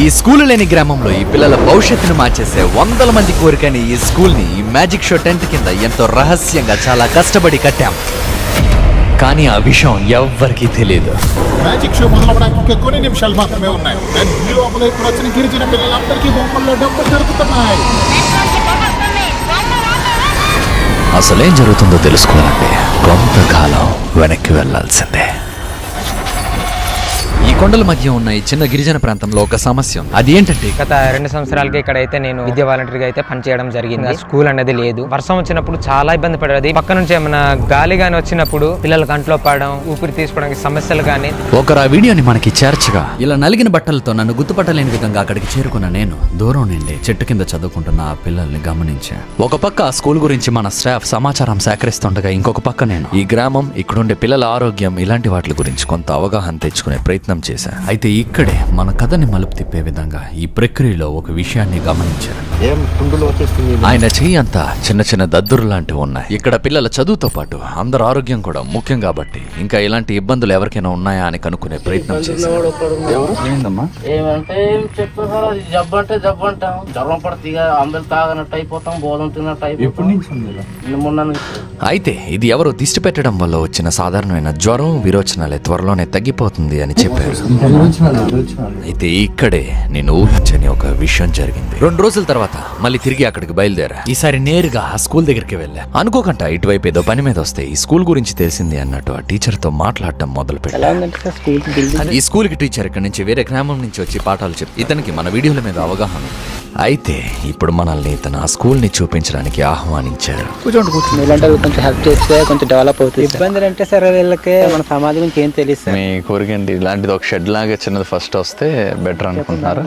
ఈ స్కూల్ లేని గ్రామంలో ఈ పిల్లల భవిష్యత్తును మార్చేసే వందల మంది కోరికని ఈ స్కూల్ ని ఈ మ్యాజిక్ షో టెంట్ కింద ఎంతో రహస్యంగా చాలా కష్టపడి కట్టాం. కానీ ఆ విషయం ఎవ్వరికీ తెలియదు. మ్యాజిక్ షో మొదలవడానికి కొన్ని నిమిషాలు మాత్రమే ఉన్నాయి. ఈ లోపల ఇప్పుడు వచ్చిన గిరిజన పిల్లలందరికీ బొమ్మల్లో డబ్బులు జరుగుతున్నాయి. అసలేం జరుగుతుందో తెలుసుకోవాలంటే కొంతకాలం వెనక్కి వెళ్లాల్సిందే. ఈ కొండల మధ్య ఉన్న ఈ చిన్న గిరిజన ప్రాంతంలో ఒక సమస్య ఉంది. అది ఏంటంటే గత 2 సంవత్సరాలకి ఇక్కడైతే నేను విద్యా వాలంటీర్గా అయితే పనిచేయడం జరిగింది. స్కూల్ అనేది లేదు. వర్షం వచ్చినప్పుడు చాలా ఇబ్బంది పడేది. పక్క నుంచి ఏమైనా గాలి గాని వచ్చినప్పుడు పిల్లలు కంట్లో పడడం, ఊపిరి తీసుకోవడానికి సమస్యలు గానీ. ఒకరు ఆ వీడియోని మనకి చేర్చగా ఇలా నలిగిన బట్టలతో నన్ను గుర్తుపట్టలేని విధంగా అక్కడికి చేరుకున్న నేను దూరం నుండి చెట్టు కింద చదువుకుంటున్న ఆ పిల్లల్ని గమనించా. ఒక పక్క ఆ స్కూల్ గురించి మన స్టాఫ్ సమాచారం సేకరిస్తుండగా ఇంకొక పక్క నేను ఈ గ్రామం, ఇక్కడుండే పిల్లల ఆరోగ్యం ఇలాంటి వాటి గురించి కొంత అవగాహన తెచ్చుకునే ప్రయత్నం చేశా. అయితే ఇక్కడే మన కథని మలుపు తిప్పే విధంగా ఈ ప్రక్రియలో ఒక విషయాన్ని గమనించాను. ఆయన చెయ్యి అంతా చిన్న చిన్న దద్దురు లాంటివి ఉన్నాయి. ఇక్కడ పిల్లల చదువుతో పాటు అందరి ఆరోగ్యం కూడా ముఖ్యం కాబట్టి ఇంకా ఇలాంటి ఇబ్బందులు ఎవరికైనా ఉన్నాయా అని కనుక్కునే ప్రయత్నం చేశాను. ఏమంటే జబ్బు అంటే జబ్బు అంటాం, జ్వరం పడితే అందరు తాగనట్టు అయిపోతాం, బోధం తిన్నట్టు అయిపోతాం. అయితే ఇది ఎవరో దిష్టి పెట్టడం వల్ల వచ్చిన సాధారణమైన జ్వరం, విరోచనాలే త్వరలోనే తగ్గిపోతుంది అని చెప్పారు. అయితే ఇక్కడే నేను ఊహించని ఒక విషయం జరిగింది. 2 రోజుల తర్వాత మళ్ళీ తిరిగి అక్కడికి బయలుదేరా. ఈసారి నేరుగా ఆ స్కూల్ దగ్గరికి వెళ్ళా. అనుకోకుండా ఇటువైపు ఏదో పని మీద వస్తే ఈ స్కూల్ గురించి తెలిసింది అన్నట్టు ఆ టీచర్ తో మాట్లాడటం మొదలు పెట్టా. ఈ స్కూల్ కి టీచర్ ఇక్కడ నుంచి వేరే గ్రామం నుంచి వచ్చి పాఠాలు చెప్పి ఇతనికి మన వీడియోల మీద అవగాహన. అయితే ఇప్పుడు మనల్ని ఇతను ఆ స్కూల్ ని చూపించడానికి ఆహ్వానించారు. ఇలాంటి కొంచెం హెల్ప్ చేస్తే కొంచెం డెవలప్ అవుతుంది. ఇబ్బందులు అంటే సరే వీళ్ళకి మన సమాజం గురించి ఏం తెలుసు. మీ కోరిక ఏంటి? ఇలాంటిది ఒక షెడ్ లాగా చిన్నది ఫస్ట్ వస్తే బెటర్ అనుకుంటున్నారు.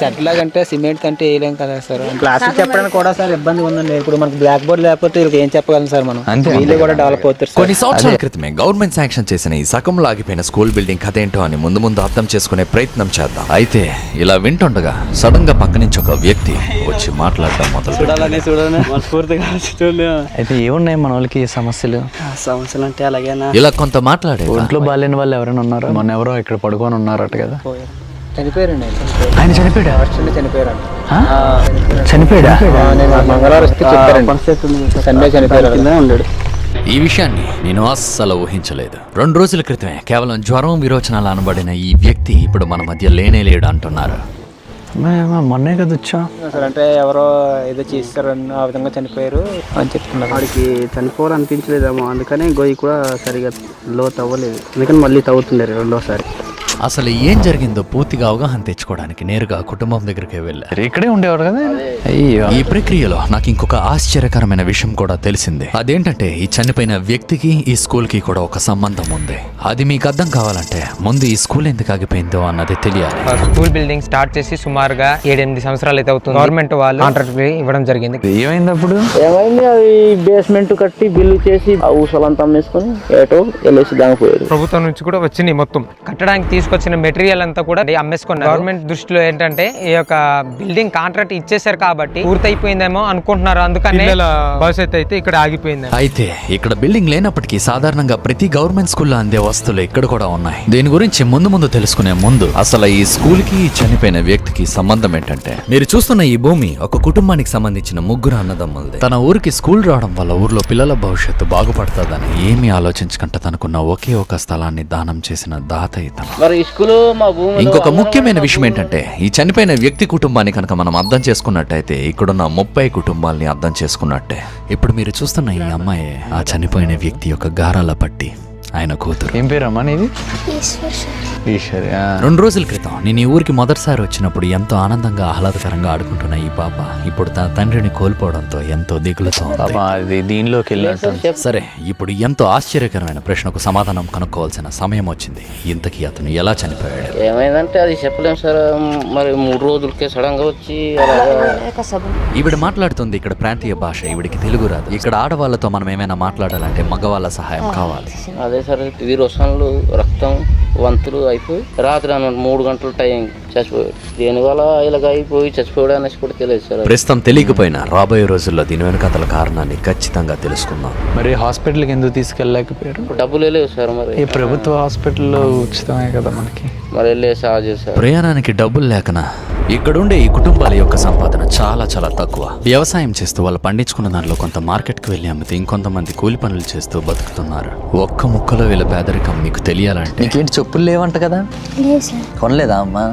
షెడ్ లాగా అంటే సిమెంట్ అంటే వేయలేం కదా సార్. క్లాసులు చెప్పడానికి కూడా సార్ ఇబ్బంది ఉందండి. ఇప్పుడు మనకు బ్లాక్ బోర్డ్ లేకపోతే వీళ్ళకి ఏం చెప్పగలం సార్ మనం. వీళ్ళు కూడా డెవలప్ అవుతారు. కొన్ని సంవత్సరాల క్రితమే గవర్నమెంట్ శాంక్షన్ చేసిన ఈ సగంలో ఆగిపోయిన స్కూల్ బిల్డింగ్ కథ ఏంటో అని ముందు ముందు అర్థం చేసుకునే ప్రయత్నం చేద్దాం. అయితే ఇలా వింటుండగా సడన్ గా పక్క నుంచి ఒక వ్యక్తి వచ్చి మాట్లాడటం మొదలు. అయితే ఏమున్నాయి మన వాళ్ళకి సమస్యలు అంటే అలాగేనా ఇలా కొంత మాట్లాడే ఒంట్లో బాగాలేని వాళ్ళు ఎవరైనా ఉన్నారా? మొన్న ఎవరో ఇక్కడ పడుకొని ఉన్నారట కదా. చనిపోయారండి. ఆయన చనిపోయాడా? చనిపోయారండి. చనిపోయాడా? మంగళవారం వస్తే చెప్పారండి. సండే చనిపోయారు. ఈ విషయాన్ని నేను అస్సలు ఊహించలేదు. 2 రోజుల క్రితమే కేవలం జ్వరం, విరోచనాలు అనబడిన ఈ వ్యక్తి ఇప్పుడు మన మధ్య లేనే లేడు అంటున్నారు. మొన్నే కదా వచ్చా సార్. అంటే ఎవరో ఏదో చేస్తారని ఆ విధంగా చనిపోయారు అని చెప్తున్నారు. వాడికి చనిపోవాలనిపించలేదేమో, అందుకనే గొయ్యి కూడా సరిగా లోతు అవ్వలేదు. అందుకని మళ్ళీ తవ్వుతుండారు రెండోసారి. అసలు ఏం జరిగిందో పూర్తిగా అవగాహన తెచ్చుకోవడానికి నేరుగా కుటుంబం దగ్గరికి వెళ్ళారు. ఇక్కడే ఉండేవారు కదా. ఈ ప్రక్రియలో నాకు ఇంకొక ఆశ్చర్యకరమైన విషయం కూడా తెలిసింది. అదేంటంటే ఈ చనిపోయిన వ్యక్తికి ఈ స్కూల్ కి కూడా ఒక సంబంధం ఉంది. అది మీకు అర్థం కావాలంటే ముందు ఈ స్కూల్ ఎందుకు ఆగిపోయిందో అన్నది తెలియాలి. స్కూల్ బిల్డింగ్ స్టార్ట్ చేసి సుమారుగా 7-8 సంవత్సరాలు అయితే అవుతుంది. గవర్నమెంట్ వాళ్ళు కాంట్రాక్ట్ ఇవ్వడం జరిగింది. ఏమైంది అప్పుడు? ఏమైంది, అది బేస్మెంట్ కట్టి బిల్లు చేసి ఆ ఊసలంతా అమ్మేసుకొని ఏటో వెళ్ళేసి దాగిపోయారు. ప్రభుత్వం నుంచి కూడా వచ్చింది. మొత్తం కట్టడానికి తీసుకొచ్చిన మెటీరియల్ అంతా కూడా అమ్మేసుకున్నారు. గవర్నమెంట్ దృష్టిలో ఏంటంటే ఈ యొక్క బిల్డింగ్ కాంట్రాక్ట్ ఇచ్చేసారు కాబట్టి పూర్తయిపోయిందేమో అనుకుంటున్నారు. అందుకని భవిష్యత్తు అయితే ఇక్కడ ఆగిపోయింది. అయితే ఇక్కడ బిల్డింగ్ లేనప్పటికీ సాధారణంగా ప్రతి గవర్నమెంట్ స్కూల్లో అందే వస్తువులు ఇక్కడ కూడా ఉన్నాయి. దీని గురించి ముందు తెలుసుకునే ముందు అసలు ఈ స్కూల్ కి చనిపోయిన వ్యక్తికి సంబంధం ఏంటంటే, మీరు చూస్తున్న ఈ భూమి ఒక కుటుంబానికి సంబంధించిన 3 అన్నదమ్ములది. తన ఊరికి స్కూల్ రావడం వల్ల ఊర్లో పిల్లల భవిష్యత్తు బాగుపడుతుందని ఏమీ ఆలోచించకుండా తనకున్న ఒకే ఒక స్థలాన్ని దానం చేసిన దాత ఇతను. ఇంకొక ముఖ్యమైన విషయం ఏంటంటే, ఈ చనిపోయిన వ్యక్తి కుటుంబాన్ని కనుక మనం అర్థం చేసుకున్నట్టయితే ఇక్కడున్న 30 కుటుంబాలని అర్థం చేసుకున్నట్టే. ఇప్పుడు మీరు చూస్తున్న ఈ అమ్మాయి ఆ చనిపోయిన వ్యక్తి యొక్క గారాల పట్టి ఆయన కూతురు. ఏం పేరమ్మా నీది? ఈశ్వరి. 2 రోజుల క్రితం నేను ఈ ఊరికి మొదటిసారి వచ్చినప్పుడు ఎంతో ఆనందంగా ఆహ్లాదకరంగా ఆడుకుంటున్న ఈ పాప ఇప్పుడు తన తండ్రిని కోల్పోవడంతో ఎంతో దిగులుతో ఉంది. అది దీనిలోకి వెళ్ళినట్టు. సరే, ఇప్పుడు ఎంతో ఆశ్చర్యకరమైన ప్రశ్నకు సమాధానం కనుక్కోవాల్సిన సమయం వచ్చింది. ఇంతకీ అతను ఎలా చనిపోయాడు? ఏమైందంటే అది చెప్పలేం సార్. మరి 3 రోజులకే సడన్ గా వచ్చి ఈవిడ మాట్లాడుతుంది ఇక్కడ ప్రాంతీయ భాష. ఈవిడికి తెలుగు రాదు. ఇక్కడ ఆడవాళ్ళతో మనం ఏమైనా మాట్లాడాలంటే మగవాళ్ళ సహాయం కావాలి. అదే సార్, విరోచనలు, రక్తం, వంతులు అయిపోయి రాత్రి అన్నమాట 3 గంటల టైం చచ్చిపోయాడు. దేనివల్ల ఇలాగ అయిపోయి చచ్చిపోయాడు అనేసి కూడా తెలియదు సార్. ప్రస్తుతం తెలియకపోయినా రాబోయే రోజుల్లో దీని వెనకాతల కారణాన్ని ఖచ్చితంగా తెలుసుకుందాం. మరి హాస్పిటల్కి ఎందుకు తీసుకెళ్ళలేకపోయారు? డబ్బులు లేవు సార్. మరి ఈ ప్రభుత్వ హాస్పిటల్లో ఉచితమే కదా మనకి. మరి వెళ్ళే సాగు చేశారు. ప్రయాణానికి డబ్బులు లేకనా ఇక్కడుండే ఈ కుటుంబాల యొక్క సంపాదన చాలా చాలా తక్కువ. వ్యవసాయం చేస్తూ వాళ్ళు పండించుకున్న దానిలో కొంత మార్కెట్కి వెళ్ళి అమ్మితే ఇంకొంతమంది కూలి పనులు చేస్తూ బతుకుతున్నారు. ఒక్క ముక్కలో వీళ్ళ పేదరికం మీకు తెలియాలంటే నీకేంటి చెప్పులు లేవంట కదా? లేదు సార్. కొనలేదా అమ్మా?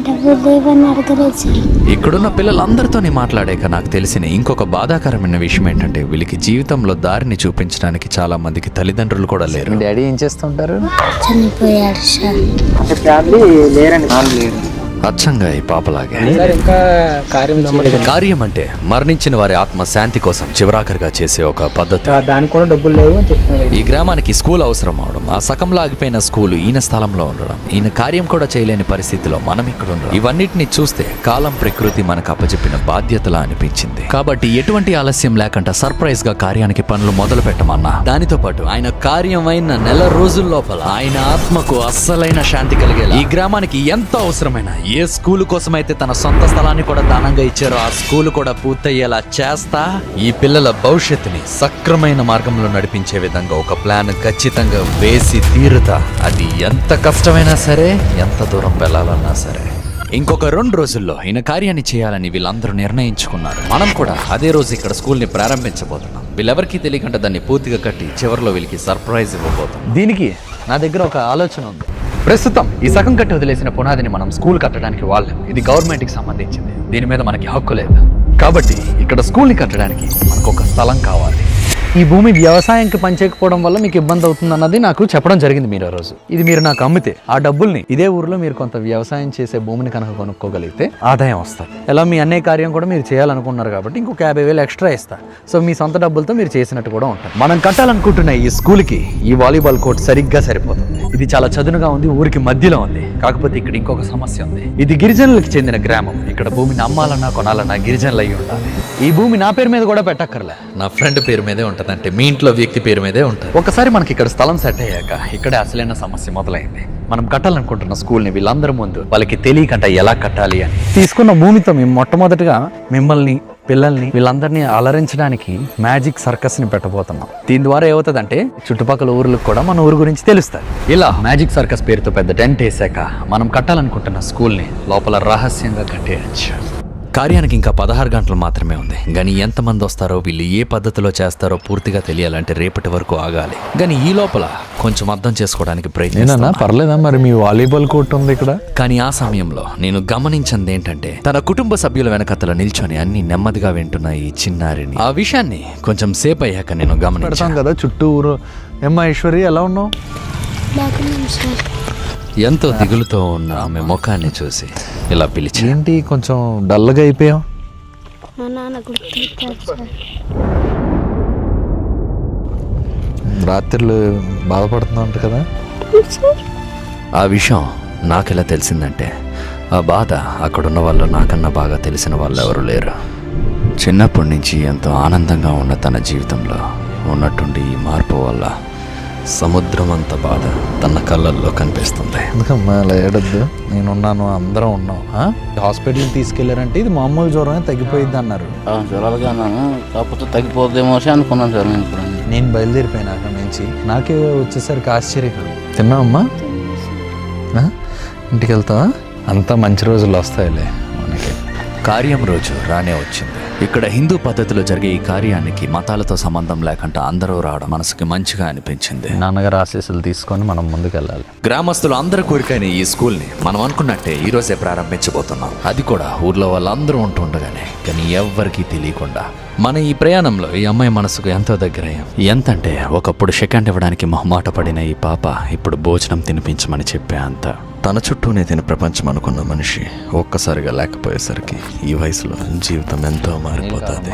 డబ్బులు లేవని అడగలేదు సార్. ఇక్కడున్న పిల్లలందరితోని మాట్లాడాక నాకు తెలిసిన ఇంకొక బాధాకరమైన విషయం ఏంటంటే వీళ్ళకి జీవితంలో దారిని చూపించడానికి చాలా మందికి తల్లిదండ్రులు కూడా లేరు. డాడీ ఏం చేస్తుంటారు? చనిపోయాడు సార్. అంటే ఫ్యామిలీ లేరండి. లేరు అచ్చంగా ఈ పాపలాగే. సార్ ఇంకా కార్యం అంటే మరణించిన వారి ఆత్మ శాంతి కోసం చివరాఖరిగా చేసే ఒక పద్ధతి. దానికి కూడా డబ్బులు లేవు అని చెప్తున్నారు. ఈ గ్రామానికి స్కూల్ అవసరం అవడం, ఆ సకంలో ఆగిపోయిన స్కూల్ ఈయన స్థలంలో ఉండడం, ఈయన కార్యం కూడా చేయలేని పరిస్థితిలో మనం ఇక్కడ ఉండడం, ఇవన్నిటిని చూస్తే కాలం ప్రకృతి మనకు అప్పచెప్పిన బాధ్యతలా అనిపించింది. కాబట్టి ఎటువంటి ఆలస్యం లేకుండా సర్ప్రైజ్ గా కార్యానికి పనులు మొదలు పెట్టమన్నా, దానితో పాటు ఆయన కార్యం అయిన నెల రోజుల లోపల ఆయన ఆత్మకు అస్సలైన శాంతి కలిగేలా ఈ గ్రామానికి ఎంత అవసరమైన ఏ స్కూలు కోసమైతే తన సొంత స్థలాన్ని కూడా దానంగా ఇచ్చారో ఆ స్కూలు కూడా పూర్తయ్యేలా చేస్తా ఈ పిల్లల భవిష్యత్తుని సక్రమైన మార్గంలో నడిపించే విధంగా ఒక ప్లాన్ ఖచ్చితంగా వేసి తీరుతా. అది ఎంత కష్టమైనా సరే, ఎంత దూరం వెళ్ళాలన్నా సరే. ఇంకొక 2 రోజుల్లో ఈయన కార్యాన్ని చేయాలని వీళ్ళందరూ నిర్ణయించుకున్నారు. మనం కూడా అదే రోజు ఇక్కడ స్కూల్ని ప్రారంభించబోతున్నాం. వీళ్ళెవరికీ తెలియకుండా దాన్ని పూర్తిగా కట్టి చివరిలో వీళ్ళకి సర్ప్రైజ్ ఇవ్వబోతున్నాం. దీనికి నా దగ్గర ఒక ఆలోచన ఉంది. ప్రస్తుతం ఈ సగం కట్టి వదిలేసిన పునాదిని మనం స్కూల్ కట్టడానికి వాళ్ళం. ఇది గవర్నమెంట్కి సంబంధించింది. దీని మీద మనకి హక్కు లేదు. కాబట్టి ఇక్కడ స్కూల్ని కట్టడానికి మనకు ఒక స్థలం కావాలి. ఈ భూమి వ్యవసాయానికి పనిచేయకపోవడం వల్ల మీకు ఇబ్బంది అవుతుంది అన్నది నాకు చెప్పడం జరిగింది మీరు ఆ రోజు. ఇది మీరు నాకు అమ్మితే ఆ డబ్బుల్ని ఇదే ఊర్లో మీరు కొంత వ్యవసాయం చేసే భూమిని కనుక కొనుక్కోగలిగితే ఆదాయం వస్తుంది. ఎలా మీ అన్నయ్య కార్యం కూడా మీరు చేయాలనుకున్నారు కాబట్టి ఇంకొక 50,000 ఎక్స్ట్రా ఇస్తా. సో మీ సొంత డబ్బులతో మీరు చేసినట్టు కూడా ఉంటుంది. మనం కట్టాలనుకుంటున్న ఈ స్కూల్కి ఈ వాలీబాల్ కోర్ట్ సరిగ్గా సరిపోతుంది. ఇది చాలా చదునుగా ఉంది, ఊరికి మధ్యలో ఉంది. కాకపోతే ఇక్కడ ఇంకొక సమస్య ఉంది. ఇది గిరిజనులకు చెందిన గ్రామం. ఇక్కడ భూమిని అమ్మాలన్నా కొనాలన్నా గిరిజనులు అయ్యి ఉండాలి. ఈ భూమి నా పేరు మీద కూడా పెట్టక్కర్లే, నా ఫ్రెండ్ పేరు మీదే ఉంటుంది. అంటే మీ ఇంట్లో వ్యక్తి పేరు మీదే ఉంటుంది. ఒకసారి మనకి ఇక్కడ స్థలం సెట్ అయ్యాక ఇక్కడే అసలైన సమస్య మొదలైంది. మనం కట్టాలనుకుంటున్న స్కూల్ని వీళ్ళందరి ముందు వాళ్ళకి తెలియకుండా ఎలా కట్టాలి అని తీసుకున్న భూమితో మేము మొట్టమొదటిగా మిమ్మల్ని, పిల్లల్ని, వీళ్ళందరినీ అలరించడానికి మ్యాజిక్ సర్కస్ ని పెట్టబోతున్నాం. దీని ద్వారా ఏమవుతుందంటే చుట్టుపక్కల ఊర్లకు కూడా మన ఊరు గురించి తెలుస్తుంది. ఇలా మ్యాజిక్ సర్కస్ పేరుతో పెద్ద టెంట్ వేసాక మనం కట్టాలనుకుంటున్న స్కూల్ని లోపల రహస్యంగా కట్టేయచ్చు. కార్యానికి ఇంకా 16 గంటలు మాత్రమే ఉంది. కానీ ఎంతమంది వస్తారో, వీళ్ళు ఏ పద్ధతిలో చేస్తారో పూర్తిగా తెలియాలంటే రేపటి వరకు ఆగాలి. కానీ ఈ లోపల కొంచెం అర్థం చేసుకోవడానికి ప్రయత్నిస్తున్నా. పర్లేదా? మరి మీ వాలీబాల్ కోర్ట్ ఉంది ఇక్కడ. కానీ ఆ సమయంలో నేను గమనించింది ఏంటంటే తన కుటుంబ సభ్యుల వెనకతల నిల్చొని అన్ని నెమ్మదిగా వింటున్న ఈ చిన్నారిని. ఆ విషయాన్ని కొంచెం సేపు అయ్యాక నేను గమనించాను కదా చుట్టూ ఊరు. ఏమ్మా ఐశ్వర్య, ఎలా ఉన్నావు? ఎంతో దిగులుతో ఉన్న ఆమె ముఖాన్ని చూసి ఇలా పిలిచి, ఏంటి కొంచెం డల్గా అయిపోయావు? మా నాన్న గుర్తొచ్చారు సార్. రాత్రులు బాధపడుతున్నావు అంట కదా? ఆ విషయం నాకెలా తెలిసిందంటే ఆ బాధ అక్కడున్న వాళ్ళు నాకన్నా బాగా తెలిసిన వాళ్ళు ఎవరు లేరు. చిన్నప్పటి నుంచి ఎంతో ఆనందంగా ఉన్న తన జీవితంలో ఉన్నట్టుండి ఈ మార్పు వల్ల సముద్రం అంత బాధ తన కళ్ళల్లో కనిపిస్తుంది. ఎందుకమ్మా అలా ఏడద్దు, నేనున్నాను, అందరం ఉన్నాం. హాస్పిటల్కి తీసుకెళ్లారంటే ఇది మామూలు జ్వరమే, తగ్గిపోయింది అన్నారు. జ్వరాలుగా అన్నాను, కాకపోతే తగ్గిపోద్దేమో అనుకున్నాను సార్. నేను బయలుదేరిపోయినా అక్కడి నుంచి. నాకే వచ్చేసరికి ఆశ్చర్యం. తిన్నావమ్మా? ఇంటికి వెళ్తావా? అంతా మంచి రోజులు వస్తాయిలే మనకి. కార్యం రోజు రానే వచ్చింది. ఇక్కడ హిందూ పద్ధతిలో జరిగే ఈ కార్యానికి మతాలతో సంబంధం లేకుండా అందరూ రావడం మనసుకి మంచిగా అనిపించింది. నాన్నగారు ఆశీస్సులు తీసుకొని మనం ముందుకెళ్ళాలి. గ్రామస్తులు అందరూ కోరికైన ఈ స్కూల్ని మనం అనుకున్నట్టే ఈ రోజే ప్రారంభించబోతున్నాం. అది కూడా ఊర్లో వాళ్ళందరూ ఉంటుండగానే. కానీ ఎవ్వరికీ తెలియకుండా మన ఈ ప్రయాణంలో ఈ అమ్మాయి మనసుకు ఎంతో దగ్గరయ్యాం. ఎంతంటే ఒకప్పుడు సెకండ్ ఇవ్వడానికి మొహమాట పడిన ఈ పాప ఇప్పుడు భోజనం తినిపించమని చెప్పే అంత. తన చుట్టూనే తిని ప్రపంచం అనుకున్న మనిషి ఒక్కసారిగా లేకపోయేసరికి ఈ వయసులో జీవితం ఎంతో మారిపోతుంది.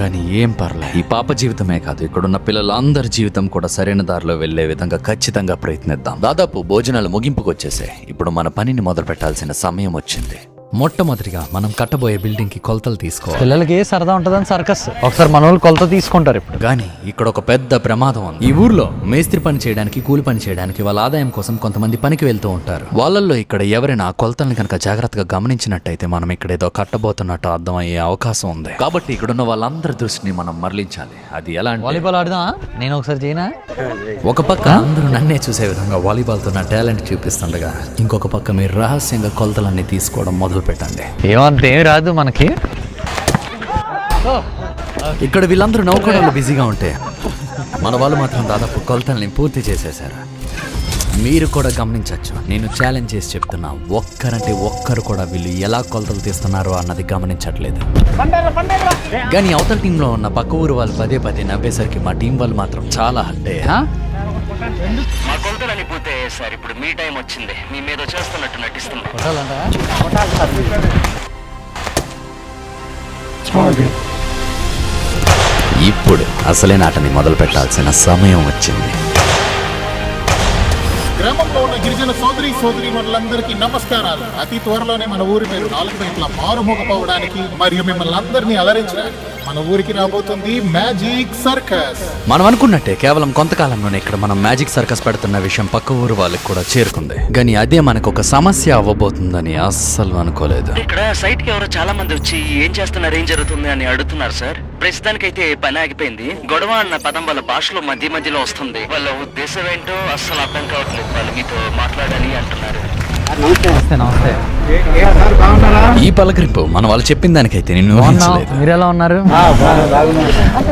కానీ ఏం పర్లే, ఈ పాప జీవితమే కాదు, ఇక్కడున్న పిల్లలందరి జీవితం కూడా సరైన దారిలో వెళ్లే విధంగా ఖచ్చితంగా ప్రయత్నిద్దాం. దాదాపు భోజనాలు ముగింపుకు వచ్చేసాయి. ఇప్పుడు మన పనిని మొదలు పెట్టాల్సిన సమయం వచ్చింది. మొట్టమొదటిగా మనం కట్టబోయే బిల్డింగ్ కి కొలతలు తీసుకోవాలి. పిల్లలకి సరదా ఉంటుందని సర్కస్ ఒకసారి మన వాళ్ళు కొలత తీసుకుంటారు. ఇప్పుడు కానీ ఇక్కడ ఒక పెద్ద ప్రమాదం ఉంది. ఈ ఊర్లో మేస్త్రి పని చేయడానికి, కూలి పని చేయడానికి వాళ్ళ ఆదాయం కోసం కొంతమంది పనికి వెళ్తూ ఉంటారు. వాళ్ళల్లో ఇక్కడ ఎవరైనా ఆ కొలతల్ని కనుక జాగ్రత్తగా గమనించినట్టయితే మనం ఇక్కడ ఏదో కట్టబోతున్నట్టు అర్థమయ్యే అవకాశం ఉంది. కాబట్టి ఇక్కడున్న వాళ్ళందరి దృష్టిని మనం మరలించాలి. అది ఎలా అంటే, వాలీబాల్ ఆడదాం. నేను ఒకసారి చేయనా? ఒక పక్క అందరూ నన్నే చూసే విధంగా వాలీబాల్ తో నా టాలెంట్ చూపిస్తుండగా, ఇంకొక పక్క మీరు రహస్యంగా కొలతలన్నీ తీసుకోవడం మొదలు పెట్టండి. ఏమంతే రాదు మనకి. ఇక్కడ వీళ్ళందరూ నౌకడల్లో బిజీగా ఉంటే మన వాళ్ళు మాత్రం దాదాపు కొలతల్ని పూర్తి చేసేశారు. మీరు కూడా గమనించవచ్చు. నేను ఛాలెంజ్ చేసి చెప్తున్నా, ఒక్కరంటే ఒక్కరు కూడా వీళ్ళు ఎలా కొలతలు తీస్తున్నారో అన్నది గమనించట్లేదు. కానీ అవతల టీంలో ఉన్న పక్క ఊరు వాళ్ళు పదే పదే నవ్వేసరికి మా టీం వాళ్ళు మాత్రం చాలా హట్టే. మా కొలతలని పూర్తయ్యాయి సార్. ఇప్పుడు మీ టైం వచ్చింది. మీ మీద చేస్తున్నట్టు నటిస్తున్నాం. ఇప్పుడు అసలైన ఆటని మొదలు పెట్టాల్సిన సమయం వచ్చింది. గ్రామంలో ఉన్న గిరిజన సోదరీమణులందరికీ నమస్కారాలు. అతి త్వరలోనే మన ఊరి పేరు 4 వైపులా మారుమోగపోవడానికి మరియు మిమ్మల్ని అందరినీ అలరించడానికి మన ఊరికి రాబోతుంది మ్యాజిక్ సర్కస్. మనం అనుకున్నట్టే కేవలం కొంతకాలంలోనే ఇక్కడ మనం మ్యాజిక్ సర్కస్ పెడుతున్న విషయం పక్క ఊరు వాళ్ళకి కూడా చేరుకుంది. కానీ అదే మనకు ఒక సమస్య అవ్వబోతుందని అస్సలు అనుకోలేదు. ఇక్కడ సైట్ కి ఎవరో చాలా మంది వచ్చి ఏం చేస్తున్నారు, ఏం జరుగుతుంది అని అడుగుతున్నారు సార్. ప్రస్తుతానికైతే పని ఆగిపోయింది. గొడవ అన్న పదం వాళ్ళ భాషలో మధ్యలో వస్తుంది. వాళ్ళ ఉద్దేశం ఏంటో అస్సలు అర్థం కావట్లేదు. వాళ్ళు మీతో మాట్లాడాలి అంటున్నారు. నమస్తే. ఈ పలకరింపు మన వాళ్ళు చెప్పిన దానికైతే నేను ఊహించలేదు. మీరు ఎలా ఉన్నారు?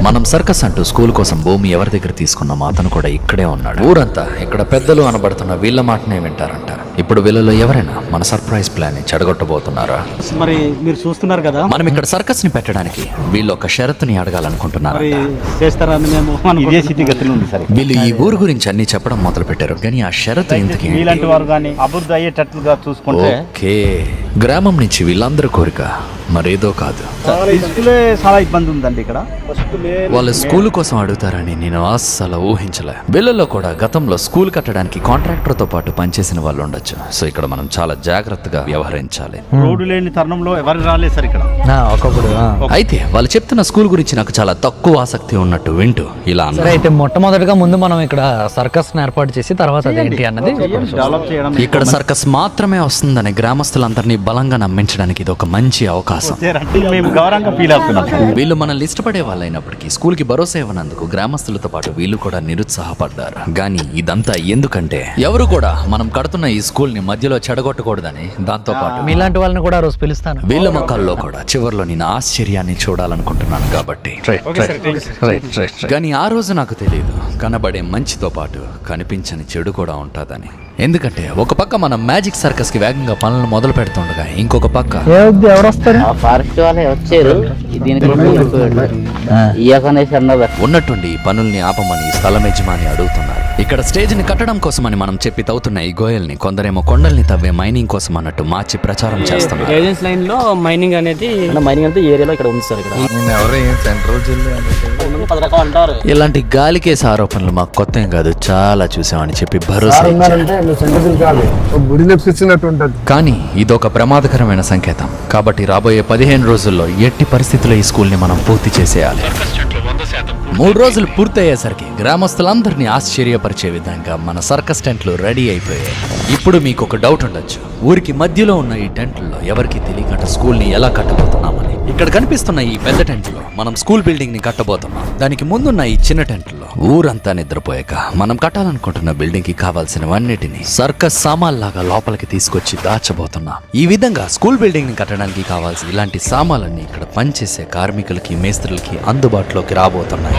మనం సర్కస్ అంటూ స్కూల్ కోసం భూమి ఎవరి దగ్గర తీసుకున్నామో అతను కూడా ఇక్కడే ఉన్నాడు. ఊరంతా ఇక్కడ పెద్దలు అనబడుతున్న వీళ్ళ మాటనే వింటారంట. ఇప్పుడు వీళ్ళలో ఎవరైనా మన సర్ప్రైజ్ ప్లాన్ ని చెడగొట్టబోతున్నారా? మరి మీరు చూస్తున్నారు కదా, మనం ఇక్కడ సర్కస్ ని పెట్టడానికి వీళ్ళు ఒక షరతుని అడగాలనుకుంటున్నారు. చేస్తారని మేము ఇదే స్థితిగతులు ఉంది సార్. వీళ్ళు ఈ ఊరు గురించి అన్ని చెప్పడం మొదలు పెట్టారు. కానీ ఆ షరతు ఎందుకు? ఇలాంటి వారు కానీ అభివృద్ధి అయ్యేటట్లుగా చూసుకుంటే ఓకే, గ్రామం నుంచి వీళ్ళందరూ కోరిక మరేదో కాదు. చాలా ఇబ్బంది ఉందండి ఇక్కడ. వాళ్ళు స్కూల్ కోసం అడుగుతారని నేను అస్సలు ఊహించలే. వీళ్ళలో కూడా గతంలో స్కూల్ కట్టడానికి కాంట్రాక్టర్ తో పాటు పనిచేసిన వాళ్ళు ఉండొచ్చు. సో ఇక్కడ మనం చాలా జాగ్రత్తగా వ్యవహరించాలి. రోడ్డు లేని తరుణంలో ఎవరు రాలేదు సార్ ఇక్కడ. ఒకప్పుడు అయితే వాళ్ళు చెప్తున్న స్కూల్ గురించి నాకు చాలా తక్కువ ఆసక్తి ఉన్నట్టు వింటూ ఇలా సరే, అయితే మొట్టమొదటిగా ముందు మనం ఇక్కడ సర్కస్ ఏర్పాటు చేసి తర్వాత అదేంటి అన్నది డెవలప్ చేయడం. ఇక్కడ సర్కస్ మాత్రమే వస్తుందని గ్రామస్తులందరినీ బలంగా నమ్మించడానికి ఇది ఒక మంచి అవకాశం. మేము గౌరవంగా ఫీల్ అవుతున్నాం. వీళ్ళు మనల్ని ఇష్టపడే వాళ్ళైనప్పటికీ స్కూల్ కి భరోసా ఇవ్వనందుకు గ్రామస్తులతో పాటు వీళ్ళు కూడా నిరుత్సాహపడ్డారు. కానీ ఇదంతా ఎందుకంటే ఎవరు కూడా మనం కడుతున్న ఈ స్కూల్ ని మధ్యలో చెడగొట్టకూడదని, దాంతో పాటు మీలాంటి వాళ్ళని కూడా రోజు పిలుస్తాను. వీళ్ళ మొక్కల్లో కూడా చివర్లో నేను ఆశ్చర్యాన్ని చూడాలనుకుంటున్నాను కాబట్టి. కానీ ఆ రోజు నాకు తెలియదు కనబడే మంచితో పాటు కనిపించని చెడు కూడా ఉంటుందని. ఎందుకంటే ఒక పక్క మనం మ్యాజిక్ సర్కస్ కి వేగంగా పనులను మొదలు పెడుతుండగా ఇంకొక పక్క ఎవరు వస్తారు? ఫారెస్ట్ వాళ్ళే వచ్చారు. దీనికి ఉన్నట్టుండి ఈ పనుల్ని ఆపమని స్థలం యజమాని అడుగుతున్నారు. ఇక్కడ స్టేజ్ ని కట్టడం కోసమని మనం చెప్పి తవ్వుతున్న ఈ గోయల్ని కొందరేమో కొండల్ని తవ్వే మైనింగ్ కోసం అన్నట్టు మార్చి ప్రచారం చేస్తున్నారు. ఏజెన్స్ లైన్ లో మైనింగ్ అనేది ఏరియాలో ఇక్కడ ఉంది సార్. ఇక్కడ ఇలాంటి గాలికేస ఆరోపణలు మాకు కొత్త ఏం కాదు, చాలా చూసామని చెప్పి భరోసా ఇచ్చారు. కానీ ఇదొక ప్రమాదకరమైన సంకేతం. కాబట్టి రాబోయే 15 రోజుల్లో ఎట్టి పరిస్థితుల్లో ఈ స్కూల్ ని మనం పూర్తి చేసేయాలి. 3 రోజులు పూర్తయ్యేసరికి గ్రామస్తులందరినీ ఆశ్చర్యపరిచే విధంగా మన సర్కస్ టెంట్లు రెడీ అయిపోయాయి. ఇప్పుడు మీకు ఒక డౌట్ ఉండొచ్చు, ఊరికి మధ్యలో ఉన్న ఈ టెంట్లలో ఎవరికి తెలియకుండా స్కూల్ ని ఎలా కట్టబోతున్నామని. ఇక్కడ కనిపిస్తున్న ఈ పెద్ద టెంట్ లో మనం స్కూల్ బిల్డింగ్ ని కట్టబోతున్నాం. దానికి ముందున్న ఈ చిన్న టెంట్ లో ఊరంతా నిద్రపోయాక మనం కట్టాలనుకుంటున్న బిల్డింగ్ కి కావాల్సినవన్నిటిని సర్కస్ సామాన్లాగా లోపలికి తీసుకొచ్చి దాచబోతున్నాం. ఈ విధంగా స్కూల్ బిల్డింగ్ ని కట్టడానికి కావాల్సిన ఇలాంటి సామాన్లన్నీ ఇక్కడ పనిచేసే కార్మికులకి, మేస్త్రులకి అందుబాటులోకి రాబోతున్నాయి.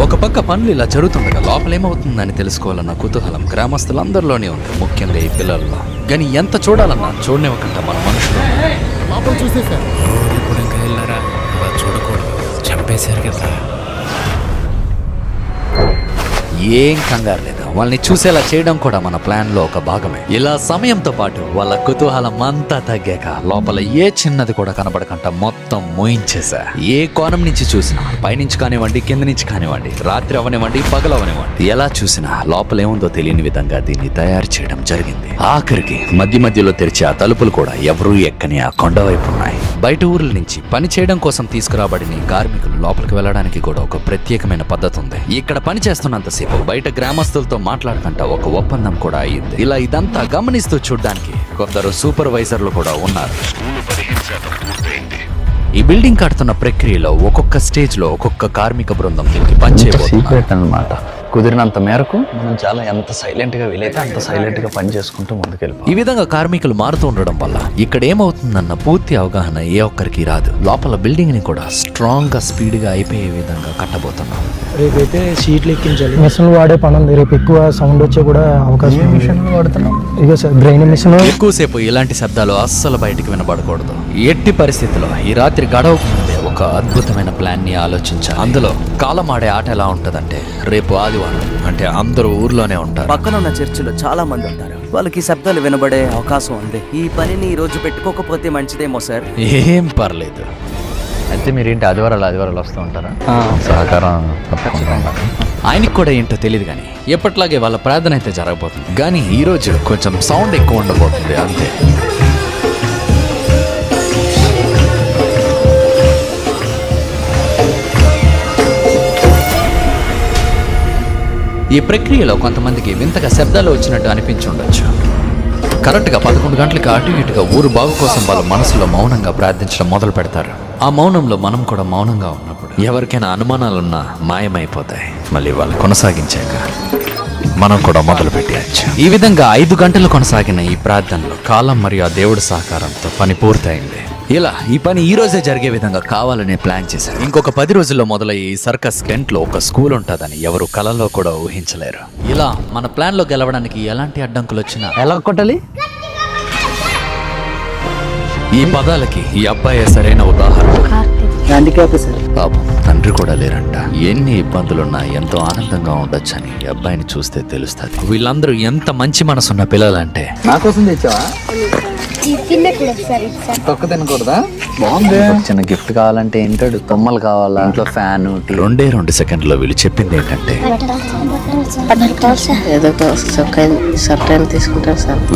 ఒక పక్క పనులు ఇలా జరుగుతుండగా లోపలేమవుతుందని తెలుసుకోవాలన్న కుతూహలం గ్రామస్తులందరిలోనే ఉంది, ముఖ్యంగా ఈ పిల్లల్లో. కానీ ఎంత చూడాలన్నా చూడనివ్వకుండా మన మనుషులు చూసేసారు. ఇప్పుడు ఇంకా వెళ్ళారా? అలా చూడకూడదు, చంపేశారు కదా. ఏం కంగారు లేదు, వాళ్ళని చూసేలా చేయడం కూడా మన ప్లాన్ లో ఒక భాగమే. ఇలా సమయంతో పాటు వాళ్ళ కుతూహలం అంతా తగ్గాక లోపల ఏ చిన్నది కూడా కనబడకుండా మొత్తం మోయించేసా. ఏ కోణం నుంచి చూసినా, పైనుంచి కానివ్వండి, కింద నుంచి కానివ్వండి, రాత్రి అవనివ్వండి, పగలవనివ్వండి, ఎలా చూసినా లోపల ఏముందో తెలియని విధంగా దీన్ని తయారు చేయడం జరిగింది. ఆఖరికి మధ్యలో తెరిచే ఆ తలుపులు కూడా ఎవరూ ఎక్కని ఆ కొండ వైపు ఉన్నాయి. బయట ఊర్ల నుంచి పని చేయడం కోసం తీసుకురాబడిన ఈ కార్మికులు లోపలికి వెళ్ళడానికి కూడా ఒక ప్రత్యేకమైన పద్ధతి ఉంది. ఇక్కడ పని చేస్తున్నంతసేపు బయట గ్రామస్తులతో మాట్లాడుకుంటా ఒక ఒప్పందం కూడా అయ్యింది. ఇలా ఇదంతా గమనిస్తూ చూడ్డానికి కొందరు సూపర్వైజర్లు కూడా ఉన్నారు. ఈ బిల్డింగ్ కడుతున్న ప్రక్రియలో ఒక్కొక్క స్టేజ్ లో ఒక్కొక్క కార్మిక బృందం దీనికి పనిచేయబోతున్నారు అన్నమాట. కుదిరినంత మేరకు మనం చాలా ఎంత సైలెంట్ గా వీలైతే అంత సైలెంట్ గా పని చేసుకుంటూ ముందుకెళ్ళిపోవాలి. ఈ విధంగా కార్మికులు మారుతూ ఉండడం వల్ల ఇక్కడ ఏమవుతుందన్న పూర్తి అవగాహన ఏ ఒక్కరికి రాదు. లోపల బిల్డింగ్ ని కూడా స్ట్రాంగ్ గా స్పీడ్ గా అయిపోయే విధంగా కట్టబోతున్నాం. రేపైతే షీట్లు ఎక్కించాలి. మిషన్లు వాడే పని ఉంది. రేపు ఎక్కువ సౌండ్ వచ్చే కూడా అవకాశం. మిషన్లు వాడుతున్నాం. ఇక సార్ గ్రైన్ మిషన్. ఎక్కువసేపు ఇలాంటి శబ్దాలు అస్సలు బయటికి వినబడకూడదు. ఎట్టి పరిస్థితిలో ఈ రాత్రి గడవకు ముందే ఒక అద్భుతమైన ప్లాన్ ని ఆలోచించాలి. అందులో కాలం ఆడే ఆట ఎలా ఉంటదంటే, రేపు ఆదివారం అంటే అందరూ ఊర్లోనే ఉంటారు. పక్కన ఉన్న చర్చిలో చాలా మంది ఉంటారు. వాళ్ళకి శబ్దాలు వినబడే అవకాశం ఉంది. ఈ పనిని ఈ రోజు పెట్టుకోకపోతే మంచిదేమో సార్. ఏం పర్లేదు. అయితే మీరేంటి ఆదివారాలు వస్తూ ఉంటారా? సహకారం తప్పకుండా ఉండాలి. ఆయనకి కూడా ఏంటో తెలియదు కానీ ఎప్పట్లాగే వాళ్ళ ప్రార్థన అయితే జరగబోతుంది. కానీ ఈ రోజు కొంచెం సౌండ్ ఎక్కువ ఉండబోతుంది అంతే. ఈ ప్రక్రియలో కొంతమందికి వింతగా శబ్దాలు వచ్చినట్టు అనిపించుండొచ్చు. కరెక్ట్గా 11 గంటలకు అటు ఇటుగా ఊరు బాగు కోసం వాళ్ళ మనసులో మౌనంగా ప్రార్థించడం మొదలు పెడతారు. ఆ మౌనంలో మనం కూడా మౌనంగా ఉన్నప్పుడు ఎవరికైనా అనుమానాలున్నా మాయమైపోతాయి. మళ్ళీ వాళ్ళు కొనసాగించాక మనం కూడా మొదలు పెట్టేయచ్చు. ఈ విధంగా 5 గంటలు కొనసాగిన ఈ ప్రార్థనలో కాలం మరియు ఆ దేవుడి సహకారంతో పని పూర్తయింది. ఇలా ఈ పని ఈ రోజే జరిగే విధంగా కావాలనే ప్లాన్ చేశారు. ఇంకొక 10 రోజుల్లో మొదలయ్యే ఈ సర్కస్ కెంట్ లో ఒక స్కూల్ ఉంటుందని ఎవరు కలలో కూడా ఊహించలేరు. ఇలా మన ప్లాన్ లో గెలవడానికి ఎలాంటి అడ్డంకులు వచ్చినా ఎలా కొట్టాలి? ఈ పదాలకి ఈ అబ్బాయి సరైన ఉదాహరణ. పాపం తండ్రి కూడా లేరంట. ఎన్ని ఇబ్బందులున్నా ఎంతో ఆనందంగా ఉండొచ్చని ఈ అబ్బాయిని చూస్తే తెలుస్తుంది. వీళ్ళందరూ ఎంత మంచి మనసున్న పిల్లలంటే. నా కోసం తెచ్చావా? తొక్క తినకూడదా? బాగుంది. చిన్న గిఫ్ట్ కావాలంటే ఏంటాడు? బొమ్మలు కావాలా? ఇంట్లో ఫ్యాన్. 2 సెకండ్లో వీళ్ళు చెప్పింది ఏంటంటే,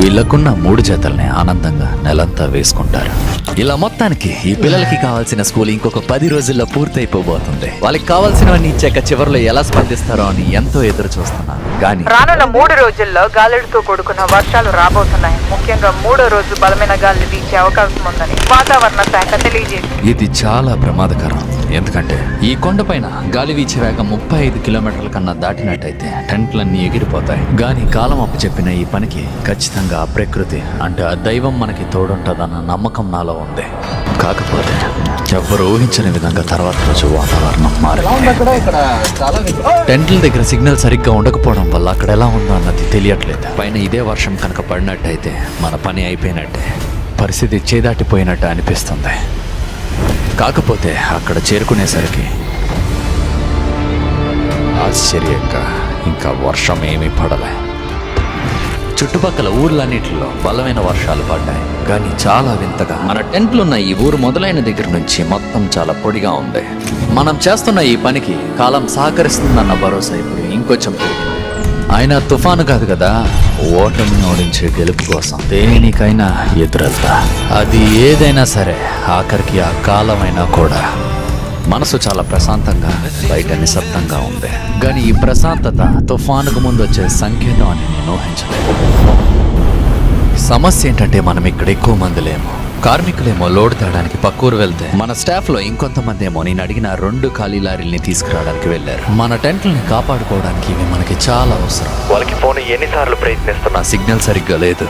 వీళ్ళకున్న 3 జతల్ని ఆనందంగా నెలంతా వేసుకుంటారు. ఇలా మొత్తానికి ఈ పిల్లలకి కావాల్సిన స్కూల్ ఇంకొక 10 రోజుల్లో పూర్తయిపోబోతుంది. వాళ్ళకి కావాల్సినవన్నీ ఇచ్చాక చివరిలో ఎలా స్పందిస్తారో అని ఎంతో ఎదురు చూస్తున్నాను. కానీ రానున్న 3 రోజుల్లో గాలులతో కూడుకున్న వర్షాలు రాబోతున్నాయి. ముఖ్యంగా 3వ రోజు బలమైన గాలి వీచే అవకాశం ఉందని వాతావరణ శాఖ తెలియజేసింది. ఇది చాలా ప్రమాదకరం. ఎందుకంటే ఈ కొండపైన గాలి వీచే వేగం 35 కిలోమీటర్ల కన్నా దాటినట్టయితే టెంట్లన్నీ ఎగిరిపోతాయి. గాని కాలం అప్పు చెప్పిన ఈ పనికి ఖచ్చితంగా ఆ ప్రకృతి అంటే ఆ దైవం మనకి తోడుంటదన్న నమ్మకం నాలో ఉంది. కాకపోతే ఎవ్వరు ఊహించని విధంగా తర్వాత రోజు వాతావరణం మారింది. టెంట్ల దగ్గర సిగ్నల్ సరిగ్గా ఉండకపోవడం వల్ల అక్కడ ఎలా ఉందో అన్నది తెలియట్లేదు. పైన ఇదే వర్షం కనుక పడినట్టయితే మన పని అయిపోయినట్టే, పరిస్థితి చేదాటిపోయినట్టు అనిపిస్తుంది. కాకపోతే అక్కడ చేరుకునేసరికి ఆశ్చర్యంగా ఇంకా వర్షం ఏమీ పడలే. చుట్టుపక్కల ఊర్లన్నిటిలో బలమైన వర్షాలు పడ్డాయి. కానీ చాలా వింతగా మన టెంట్లున్న ఈ ఊరు మొదలైన దగ్గర నుంచి మొత్తం చాలా పొడిగా ఉంది. మనం చేస్తున్న ఈ పనికి కాలం సహకరిస్తుందన్న భరోసా ఇప్పుడు ఇంకొంచెం పెరిగింది. ఆయన తుఫాను కాదు కదా, ఓటమిని ఓడించే గెలుపు కోసం దేనికైనా ఎదురెళ్తా. అది ఏదైనా సరే ఆఖరికి ఆ కాలమైనా కూడా. మనసు చాలా ప్రశాంతంగా, బయట నిశ్శబ్దంగా ఉంది. కానీ ఈ ప్రశాంతత తుఫానుకు ముందు వచ్చే సంకేతం అని నేను ఊహించలేదు. సమస్య ఏంటంటే మనం ఇక్కడ ఎక్కువ మంది లేము. కార్మికులేమో లోడ్ తేయడానికి పక్కూరు వెళ్తే, మన స్టాఫ్ లో ఇంకొంతమంది ఏమో నేను అడిగిన 2 ఖాళీ లారీల్ని తీసుకురావడానికి వెళ్ళారు. మన టెంట్లని కాపాడుకోవడానికి ఇవి మనకి చాలా అవసరం. వాళ్ళకి ఫోన్ ఎన్నిసార్లు ప్రయత్నిస్తున్నా సిగ్నల్ సరిగ్గా లేదు.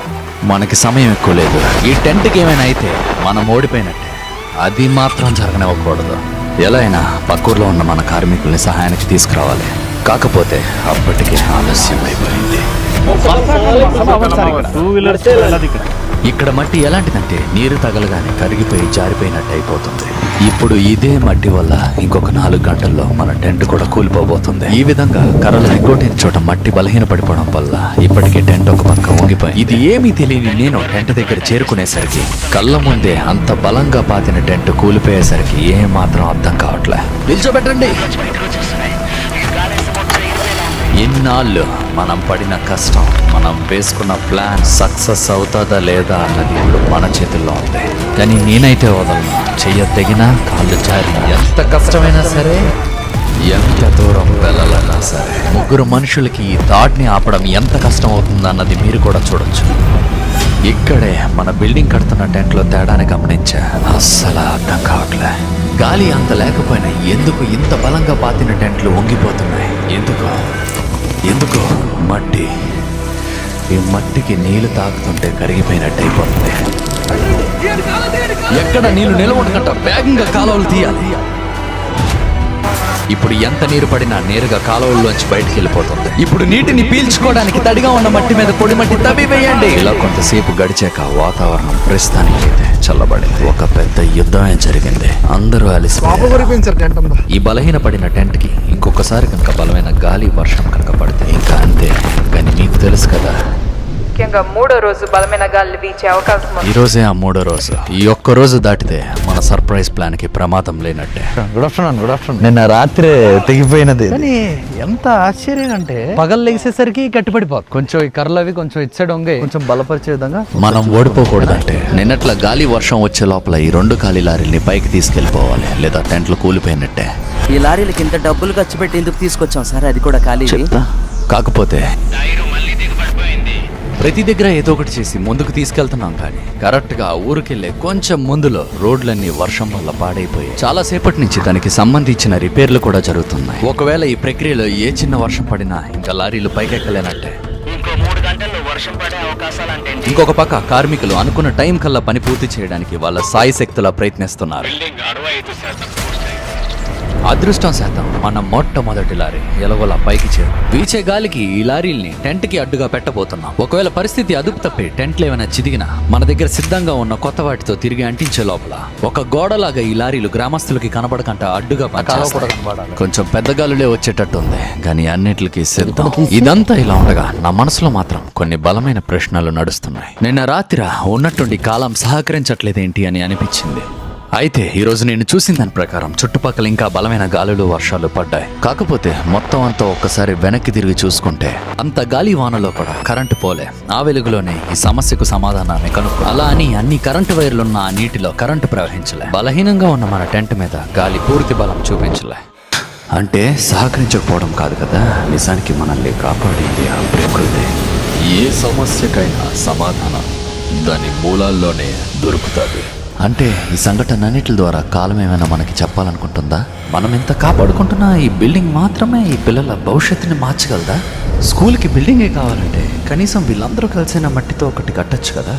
మనకి సమయం ఎక్కువ లేదు. ఈ టెంట్కి ఏమైనా అయితే మనం ఓడిపోయినట్టే. అది మాత్రం జరగనివ్వకూడదు. ఎలా అయినా పక్కూరులో ఉన్న మన కార్మికుల్ని సహాయానికి తీసుకురావాలి. కాకపోతే అప్పటికే ఆలస్యం అయిపోయింది. ఇక్కడ మట్టి ఎలాంటిదంటే నీరు తగలగానే కరిగిపోయి జారిపోయినట్టు అయిపోతుంది. ఇప్పుడు ఇదే మట్టి వల్ల ఇంకొక 4 గంటల్లో మన టెంట్ కూడా కూలిపోబోతుంది. ఈ విధంగా కర్రలు ఎగ్గొట్టిన చోట మట్టి బలహీన పడిపోవడం వల్ల ఇప్పటికే టెంట్ ఒక పక్క వంగిపోయి, ఇది ఏమీ తెలియని నేను టెంట్ దగ్గర చేరుకునేసరికి కళ్ళ ముందే అంత బలంగా పాతిన టెంట్ కూలిపోయేసరికి ఏం మాత్రం అర్థం కావట్లే. నిల్చోబెట్టండి. ఇన్నాళ్ళు మనం పడిన కష్టం, మనం వేసుకున్న ప్లాన్ సక్సెస్ అవుతుందా లేదా అన్నది ఇప్పుడు మన చేతుల్లో ఉంది. కానీ నేనైతే వదలను. చెయ్య తెగినా, కాళ్ళు జారి, ఎంత కష్టమైనా సరే, ఎంత దూరం వెళ్ళాలన్నా సరే, 3 మనుషులకి ఈ థాట్ని ఆపడం ఎంత కష్టం అవుతుందన్నది మీరు కూడా చూడొచ్చు. ఇక్కడే మన బిల్డింగ్ కడుతున్న టెంట్లో తేడాని గమనించా. అస్సలు అర్థం కావట్లే. గాలి అంత లేకపోయినా ఎందుకు ఇంత బలంగా పాతిన టెంట్లు వంగిపోతున్నాయి? ఎందుకు మట్టి, ఈ మట్టికి నీళ్లు తాకుతుంటే కరిగిపోయినట్టు అయిపోతుంది. ఎక్కడ నీళ్లు నిలవడకంట వేగంగా కాలువలు తీయాలి. ఇప్పుడు ఎంత నీరు పడినా నేరుగా కాలువల్లోంచి బయటికి వెళ్ళిపోతుంది. ఇప్పుడు నీటిని పీల్చుకోవడానికి తడిగా ఉన్న మట్టి మీద పొడి మట్టి తవ్వి వేయండి. ఇలా కొంతసేపు గడిచాక వాతావరణం ప్రస్తుతానికి అయితే చల్లబడింది. ఒక పెద్ద యుద్ధమే జరిగింది. అందరూ అలసిపోయారు. ఈ బలహీన పడిన టెంట్ కి ఇంకొకసారి కనుక బలమైన గాలి, వర్షం కనుక పడితే ఇంకా అంతే. కానీ మీకు తెలుసు కదా, ముఖ్యంగా 3వ రోజు బలమైన గాలి వీచే అవకాశం ఉంది. ఈ రోజే ఆ 3వ రోజు. ఈ ఒక్క రోజు దాటితే మన సర్ప్రైజ్ ప్లాన్ కి ప్రమాదం లేనట్టే. Good afternoon. నిన్న రాత్రి తెగిపోయినది. కానీ ఎంత ఆశ్చర్యం అంటే పగలు లెగిసేసరికి గట్టిపడిపోతుంది. కొంచెం ఈ కర్రలు అవి కొంచెం ఇచ్చాడు కొంచెం బలపరిచే విధంగా. మనం ఓడిపోకూడదంటే నిన్నట్ల గాలి, వర్షం వచ్చే లోపల ఈ 2 ఖాళీ లారీల్ని పైకి తీసుకెళ్లిపోవాలి, లేదా టెంట్లు కూలిపోయినట్టే. ఈ లారీలకి ఇంత డబ్బులు ఖర్చు పెట్టి ఎందుకు తీసుకొచ్చాం సార్? అది కూడా ఖాళీ. కాకపోతే ప్రతి దగ్గర ఏదో ఒకటి చేసి ముందుకు తీసుకెళ్తున్నాం. కానీ కరెక్ట్ గా ఊరికెళ్లే కొంచెం ముందులో రోడ్లన్నీ వర్షం వల్ల పాడైపోయి చాలా సేపటి నుంచి దానికి సంబంధించిన రిపేర్లు కూడా జరుగుతున్నాయి. ఒకవేళ ఈ ప్రక్రియలో ఏ చిన్న వర్షం పడినా ఇంకా లారీలు పైకెక్కలేనట్టే. ఇంకో 3 గంటల్లో వర్షం పడే అవకాశాలంటే ఇంకొక పక్క కార్మికులు అనుకున్న టైం కల్లా పని పూర్తి చేయడానికి వాళ్ళ సాయి శక్తులా ప్రయత్నిస్తున్నారు. అదృష్టం శాతం మన మొట్టమొదటి లారీ ఎలాగోలా పైకి చేరు. వీచే గాలికి ఈ లారీల్ని టెంట్ కి అడ్డుగా పెట్టబోతున్నాం. ఒకవేళ పరిస్థితి అదుపు తప్పి టెంట్లు ఏమైనా చిదిగినా మన దగ్గర సిద్ధంగా ఉన్న కొత్త వాటితో తిరిగి అంటించే లోపల ఒక గోడలాగా ఈ లారీలు గ్రామస్తులకి కనబడకంట అడ్డుగా కొంచెం పెద్ద గాలులే వచ్చేటట్టుంది. కానీ అన్నిటికీ సిద్ధం. ఇదంతా ఇలా ఉండగా నా మనసులో మాత్రం కొన్ని బలమైన ప్రశ్నలు నడుస్తున్నాయి. నిన్న రాత్రి ఉన్నట్టుండి కాలం సహకరించట్లేదేంటి అని అనిపించింది. అయితే ఈరోజు నేను చూసిన దాని ప్రకారం చుట్టుపక్కల ఇంకా బలమైన గాలులు, వర్షాలు పడ్డాయి. కాకపోతే మొత్తం అంతా ఒక్కసారి వెనక్కి తిరిగి చూసుకుంటే అంత గాలి వానలో కూడా కరెంటు పోలే. ఆ వెలుగులోనే ఈ సమస్యకు సమాధానాన్ని కనుక్కో. అలా అని అన్ని కరెంటు వైర్లున్న ఆ నీటిలో కరెంటు ప్రవహించలే. బలహీనంగా ఉన్న మన టెంట్ మీద గాలి పూర్తి బలం చూపించలే. అంటే సహకరించకపోవడం కాదు కదా, నిజానికి మనల్ని కాపాడింది ఆ ప్రకృతి. ఏ సమస్యకైనా సమాధానం దాని మూలాల్లోనే దొరుకుతుంది. అంటే ఈ సంఘటన అన్నిటి ద్వారా కాలం ఏమైనా మనకి చెప్పాలనుకుంటుందా? మనం ఎంత కాపాడుకుంటున్నా ఈ బిల్డింగ్ మాత్రమే ఈ పిల్లల భవిష్యత్తుని మార్చగలదా? స్కూల్కి బిల్డింగే కావాలంటే కనీసం వీళ్ళందరూ కలిసిన మట్టితో ఒకటి కట్టచ్చు కదా.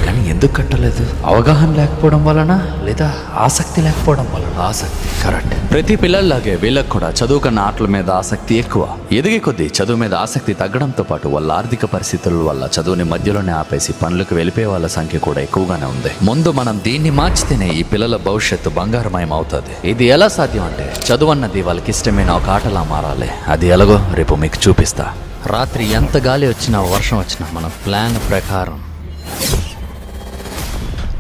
కానీ ఎందుకు కట్టలేదు? అవగాహన లేకపోవడం వలన, లేదా ఆసక్తి లేకపోవడం వలన? ఆసక్తి కరెక్ట్. ప్రతి పిల్లల్లాగే వీళ్ళకి కూడా చదువు కన్నా ఆటల మీద ఆసక్తి ఎక్కువ. ఎదిగే కొద్దీ చదువు మీద ఆసక్తి తగ్గడంతో పాటు వాళ్ళ ఆర్థిక పరిస్థితుల వల్ల చదువుని మధ్యలోనే ఆపేసి పనులకు వెళ్ళిపోయే వాళ్ళ సంఖ్య కూడా ఎక్కువగానే ఉంది. ముందు మనం దీన్ని మార్చితేనే ఈ పిల్లల భవిష్యత్తు బంగారమయం అవుతుంది. ఇది ఎలా సాధ్యం అంటే చదువు అన్నది వాళ్ళకి ఇష్టమైన ఒక ఆటలా మారాలి. అది ఎలాగో రేపు మీకు చూపిస్తా. రాత్రి ఎంత గాలి వచ్చినా, వర్షం వచ్చినా మన ప్లాన్ ప్రకారం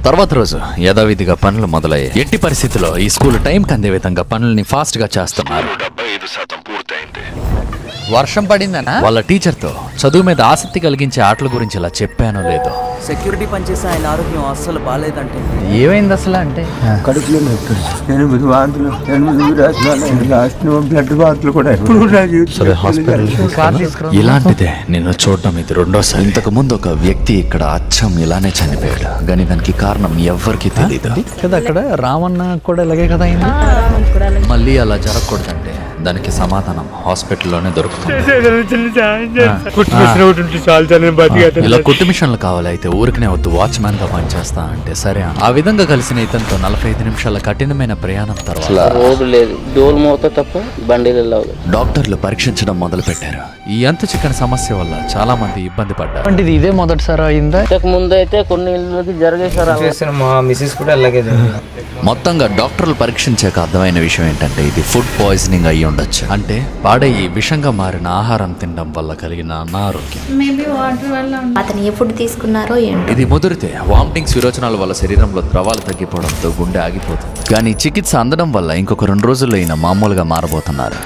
తర్వాత రోజు యథావిధిగా పనులు మొదలయ్యాయి. ఎట్టి పరిస్థితుల్లో ఈ స్కూల్ టైంకి అందే విధంగా పనుల్ని ఫాస్ట్ గా చేస్తున్నారు. 75% పూర్తయింది. వర్షం పడిందనా? వాళ్ళ టీచర్తో చదువు మీద ఆసక్తి కలిగించే ఆటల గురించి ఇలా చెప్పానో లేదో. సెక్యూరిటీ పనిచేసే ఆయన ఆరోగ్యం అస్సలు బాగాలేదంటే. ఏమైంది అసలు అంటే కడుపులో 8 వాంతులు, 8 బ్లడ్ వాంతులు కూడా. ఇలాంటిదే నేను చూడడం ఇది 2వ. ఇంతకు ముందు ఒక వ్యక్తి ఇక్కడ అచ్చం ఇలానే చనిపోయాడు. కానీ దానికి కారణం ఎవ్వరికి తెలియదు కదా. అక్కడ రామన్న కూడా ఇలాగే కదా అయింది. మళ్ళీ అలా జరగకూడదంటే దానికి సమాధానం హాస్పిటల్లోనే దొరుకుతుంది. ఇలా కుట్టు మిషన్లు కావాలి, అయితే ఊరికనే వద్దు, వాచ్మ్యాన్ గా పనిచేస్తా అంటే సరే. ఆ విధంగా కలిసిన ఇతనితో 45 నిమిషాల కఠినమైన ప్రయాణం తర్వాత రోడ్డు లేదు, డోర్ మోత తప్ప బండిలు. డాక్టర్లు పరీక్షించడం మొదలు పెట్టారు. ఈ అంత చిక్కని సమస్య వల్ల చాలా మంది ఇబ్బంది పడ్డారు. అంటే ఇదే మొదటిసారి అయిందా? ఇంతకు ముందు అయితే కొన్ని ఇళ్ళకి జరిగేసారు. మా మిసెస్ కూడా అలాగే మొత్తంగా డాక్టర్లు పరీక్షించాక అర్థమైన విషయం ఏంటంటే ఇది ఫుడ్ పాయిజనింగ్ అయి ఉండొచ్చు. అంటే పాడయ్యి విషంగా మారిన ఆహారం తినడం వల్ల కలిగిన అనారోగ్యం. అతను ఏ ఫుడ్ తీసుకున్నారో ఏంటో. ఇది ముదిరితే వామిటింగ్స్, విరోచనాల వల్ల శరీరంలో ద్రవాలు తగ్గిపోవడంతో గుండె ఆగిపోతుంది. కానీ చికిత్స అందడం వల్ల ఇంకొక 2 రోజుల్లో ఈయన మామూలుగా మారబోతున్నారు.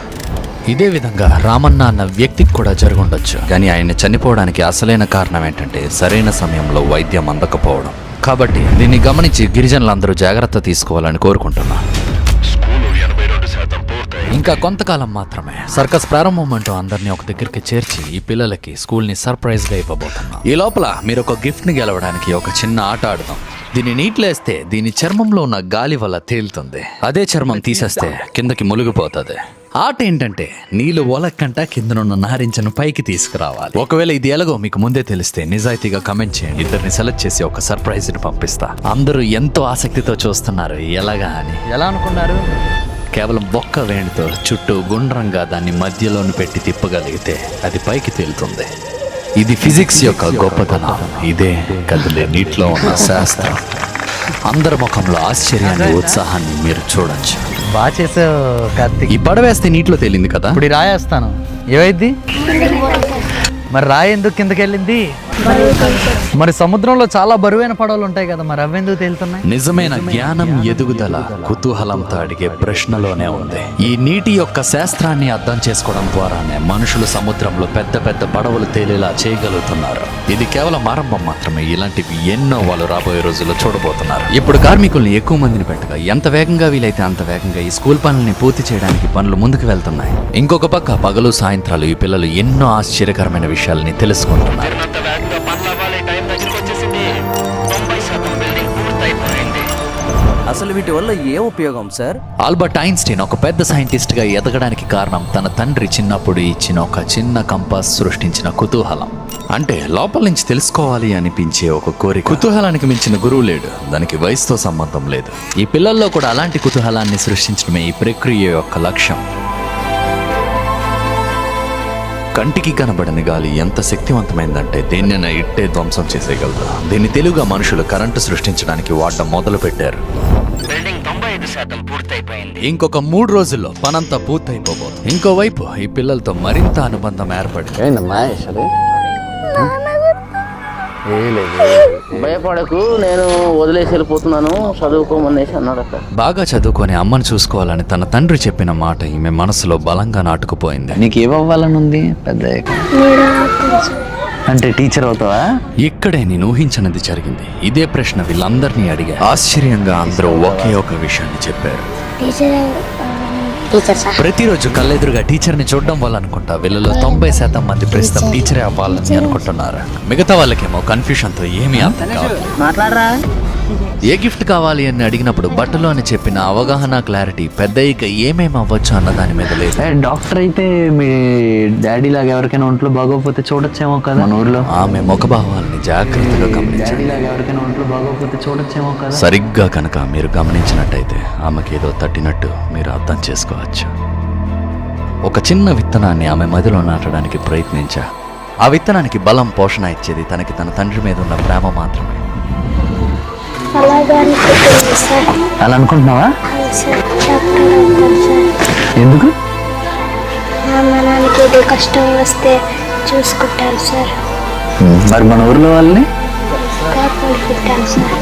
ఇదే విధంగా రామన్న అన్న వ్యక్తికి కూడా జరుగుండొచ్చు. కానీ ఆయన చనిపోవడానికి అసలైన కారణం ఏంటంటే సరైన సమయంలో వైద్యం అందకపోవడం. కాబట్టి దీన్ని గమనించి గిరిజనులందరూ జాగ్రత్త తీసుకోవాలని కోరుకుంటున్నా. ఇంకా కొంతకాలం మాత్రమే. సర్కస్ ప్రారంభం అంటూ అందరినీ ఒక దగ్గరికి చేర్చి ఈ పిల్లలకి స్కూల్ ని సర్ప్రైజ్ గా ఇవ్వబోతున్నాం. ఈ లోపల మీరు ఒక గిఫ్ట్ ని గెలవడానికి ఒక చిన్న ఆట ఆడదాం. దీన్ని నీటిలేస్తే దీని చర్మంలో ఉన్న గాలి వల్ల తేలుతుంది. అదే చర్మం తీసేస్తే కిందకి మునిగిపోతుంది. ఆట ఏంటంటే నీళ్లు ఓలక్కంట కిందనున్న నారింజను పైకి తీసుకురావాలి. ఒకవేళ ఇది ఎలాగో మీకు ముందే తెలిస్తే నిజాయితీగా కమెంట్ చేయండి. ఇద్దరిని సెలెక్ట్ చేసి ఒక సర్ప్రైజ్ ని పంపిస్తా. అందరూ ఎంతో ఆసక్తితో చూస్తున్నారు ఎలాగా అని. ఎలా అనుకున్నారు? కేవలం ఒక్క వేణితో చుట్టూ గుండ్రంగా దాన్ని మధ్యలోని పెట్టి తిప్పగలిగితే అది పైకి తేలుతుంది. ఇది ఫిజిక్స్ యొక్క గొప్పతనం. ఇదే కదిలే నీటిలో ఉన్న శాస్త్రం. అందరి ముఖంలో ఆశ్చర్యాన్ని, ఉత్సాహాన్ని మీరు చూడొచ్చు. బాగా చేసావు కార్తీక్. ఈ పడవేస్తే నీటిలో తేలింది కదా. ఇప్పుడు రాయేస్తాను, ఏమైంది? మరి రాయి ఎందుకు కిందకి వెళ్ళింది? మరి సముద్రంలో చాలా బరువైన పడవలు ఉంటాయి కదా, మరి అవెందుకు తేలుతున్నాయి? నిజమైన జ్ఞానం, ఎదుగుదల కుతూహలంతో అడిగే ప్రశ్నలోనే ఉంది. ఈ నీటి యొక్క శాస్త్రాన్ని అర్థం చేసుకోవడం ద్వారానే మనుషులు సముద్రంలో పెద్ద పెద్ద పడవలు తేలేలా చేయగలుగుతున్నారు. ఇది కేవలం ఆరంభం మాత్రమే. ఇలాంటివి ఎన్నో వాళ్ళు రాబోయే రోజుల్లో చూడబోతున్నారు. ఇప్పుడు కార్మికుల్ని ఎక్కువ మందిని పెట్టగా ఎంత వేగంగా వీలైతే అంత వేగంగా ఈ స్కూల్ పనుల్ని పూర్తి చేయడానికి పనులు ముందుకు వెళ్తున్నాయి. ఇంకొక పక్క పగలు సాయంత్రాలు ఈ పిల్లలు ఎన్నో ఆశ్చర్యకరమైన విషయాలని తెలుసుకుంటున్నారు. అసలు వీటి వల్ల ఏ ఉపయోగం సార్? ఆల్బర్ట్ ఐన్స్టీన్ ఒక పెద్ద సైంటిస్ట్ గా ఎదగడానికి కారణం తన తండ్రి చిన్నప్పుడు ఇచ్చిన ఒక చిన్న కంపాస్ సృష్టించిన కుతూహలం. అంటే లోపల నుంచి తెలుసుకోవాలి అనిపించే ఒక కోరిక. కుతూహలానికి మించిన గురువు లేడు. దానికి వయసుతో సంబంధం లేదు. ఈ పిల్లల్లో కూడా అలాంటి కుతూహలాన్ని సృష్టించడమే ఈ ప్రక్రియ యొక్క లక్ష్యం. కంటికి కనబడని గాలి ఎంత శక్తివంతమైందంటే దేన్నైనా ఇట్టే ధ్వంసం చేసేయగలదు. దీన్ని తెలుగుగా మనుషులు కరెంటు సృష్టించడానికి వాడడం మొదలు పెట్టారు. బిల్డింగ్ 95% పూర్తయిపోయింది. ఇంకొక 3 రోజుల్లో పనంతా పూర్తయిపోబోతుంది. ఇంకోవైపు ఈ పిల్లలతో మరింత అనుబంధం ఏర్పడింది. భయపడకు, నేను వదిలేసి వెళ్ళిపోతున్నాను, చదువుకోమనేసి అన్నాడు. అక్కడ బాగా చదువుకొని అమ్మను చూసుకోవాలని తన తండ్రి చెప్పిన మాట ఈమె మనసులో బలంగా నాటుకుపోయింది. నీకు ఏమవ్వాలని ఉంది పెద్ద? అంటే టీచర్ అవుతావా? ఇక్కడే నేను ఊహించనిది జరిగింది. ఇదే ప్రశ్న వీళ్ళందరినీ అడిగా. ఆశ్చర్యంగా అందరూ ఒకే ఒక విషయాన్ని చెప్పారు. ప్రతిరోజు కళ్ళెదురుగా టీచర్ని చూడడం వల్ల అనుకుంటా వీళ్ళలో 90% మంది ప్రస్తుతం టీచరే అవ్వాలని అనుకుంటున్నారు. మిగతా వాళ్ళకేమో కన్ఫ్యూషన్ తో ఏమీ అర్థం కాదు. ఏ గిఫ్ట్ కావాలి అని అడిగినప్పుడు బట్టలు అని చెప్పిన అవగాహన, క్లారిటీ పెద్దయ్యక ఏమేమి అవ్వచ్చు అన్న దాని మీద లేదు. డాక్టర్ అయితే మీ డాడీ లాగా ఎవరికైనా ఒంట్లో బాగోకపోతే చూడొచ్చేమో కదా మన ఊర్లో. ఆమె ముఖభావాల్ని జాగ్రత్తగా గమనించాలి. ఎవరికైనా ఒంట్లో బాగోకపోతే చూడొచ్చేమో కదా. సరిగ్గా కనుక మీరు గమనించినట్టయితే ఆమెకి ఏదో తట్టినట్టు మీరు అర్థం చేసుకోవచ్చు. ఒక చిన్న విత్తనాన్ని ఆమె మదిలో నాటడానికి ప్రయత్నించా. ఆ విత్తనానికి బలం, పోషణ ఇచ్చేది తనకి తన తండ్రి మీద ఉన్న ప్రేమ మాత్రమే. అలా అనుకుంటున్నావా? ఎందుకు? ఏదో కష్టం వస్తే చూసుకుంటారు సార్. మరి మన ఊర్లో వాళ్ళని కాపాడుకుంటారు సార్.